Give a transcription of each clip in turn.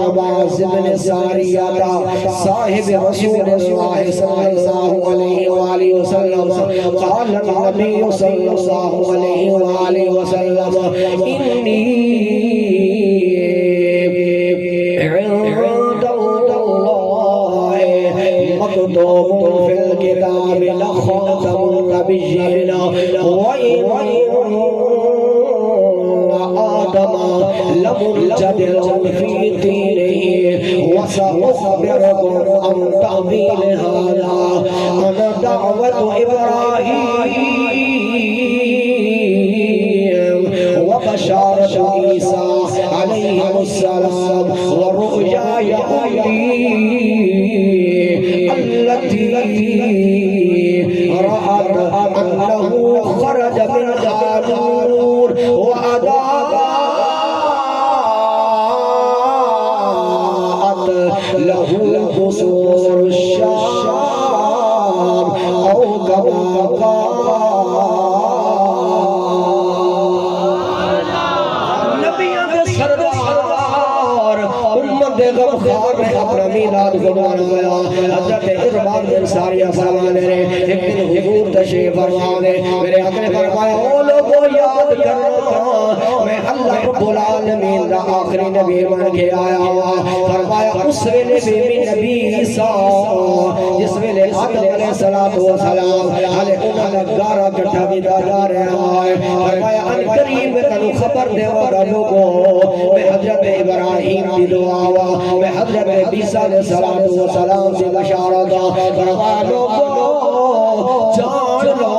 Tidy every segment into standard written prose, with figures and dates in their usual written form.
عباس بن ساریہ صاحب رسول اللہ صلی اللہ علیہ وآلہ وسلم قال النبی صلی اللہ علیہ وآلہ وسلم انی عند اللہ مکتوب فی الکتاب لخاتم النبیین وإن آدم لمنجدل في دينه وسأخبركم عن تأويل هذا أنا دعوة إبراهيم وبشارة عيسى عليهم السلام ورؤيا يهودي التي رأت أنه خرج من نور وأضاءت له قصور الشام أو كما قال نبیوں کے سردار امت غمخوار نے اپنا میلاد کو منایا حضرت ارباب بن ساریہ فرمانے رہے ایک دن حضور تشریف فرمانے میرے حق نے فرمایا او لوگوں یاد کرنا میں اللہ رب العالمین دا آخری نبی بن کے آیا ہوا فرمایا اس ویلے بھی نبی عیسیٰ جس ویلے آدم علیہ السلام علیہ انہوں نے گارہ کٹھا بھی دا جا رہا ہے فرمایا ان قریب میں تنو خبر دے وگا لوگوں میں حضرت ابراہیم بھی دعا ہوا میں حضرت عیسیٰ علیہ السلام سے بشارت فرمایا لوگوں جان لو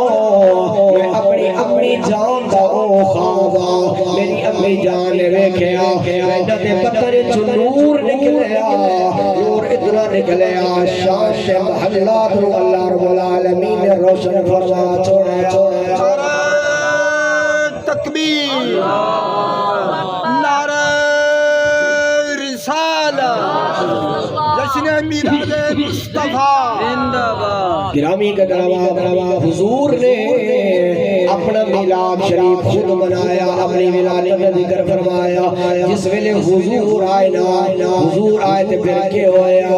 میں اپنی جان دا او خوابا میری اپنی جان نے ویکھیا رہنت پتر چو نور نکلیا نور اتنا نکلیا شان سے محلات رو اللہ رب العالمین نے روشن فرما چھوڑا تکبیر نعرہ رسالہ جشن میلاد مصطفیٰ گرامی کا گروا حضور نے اپنا میلاد شریف خود منایا اپنی ولادت کا ذکر فرمایا جس ویلے حضور آئے تھے پھر کے ہویا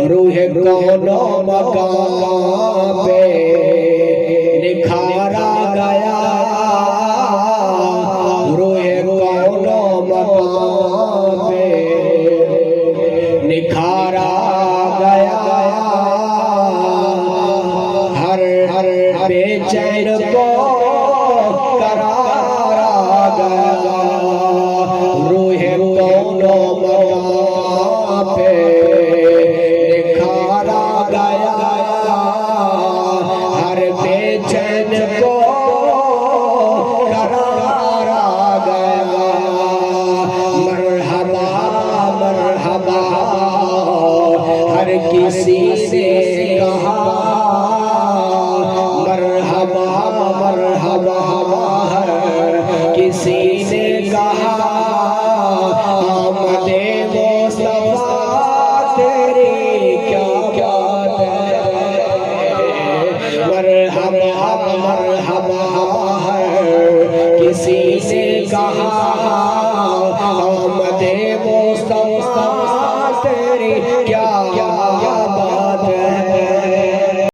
روح کون و مقام پہ نکھارا گیا روح کون و مقام پہ نکھارا گیا ہر بے چین کو کرارا گیا روح کون و مقام پہ نکھارا گیا ہر بے چین کو کرارا گیا مرحبا مرحبا ہر کسی سے کہا مرحبا مرحبا ہر کسی نے کہا آمد مصطفیٰ تیری کیا بات ہے مرحبا مرحبا ہر کسی نے کہا آمد مصطفیٰ تیری کیا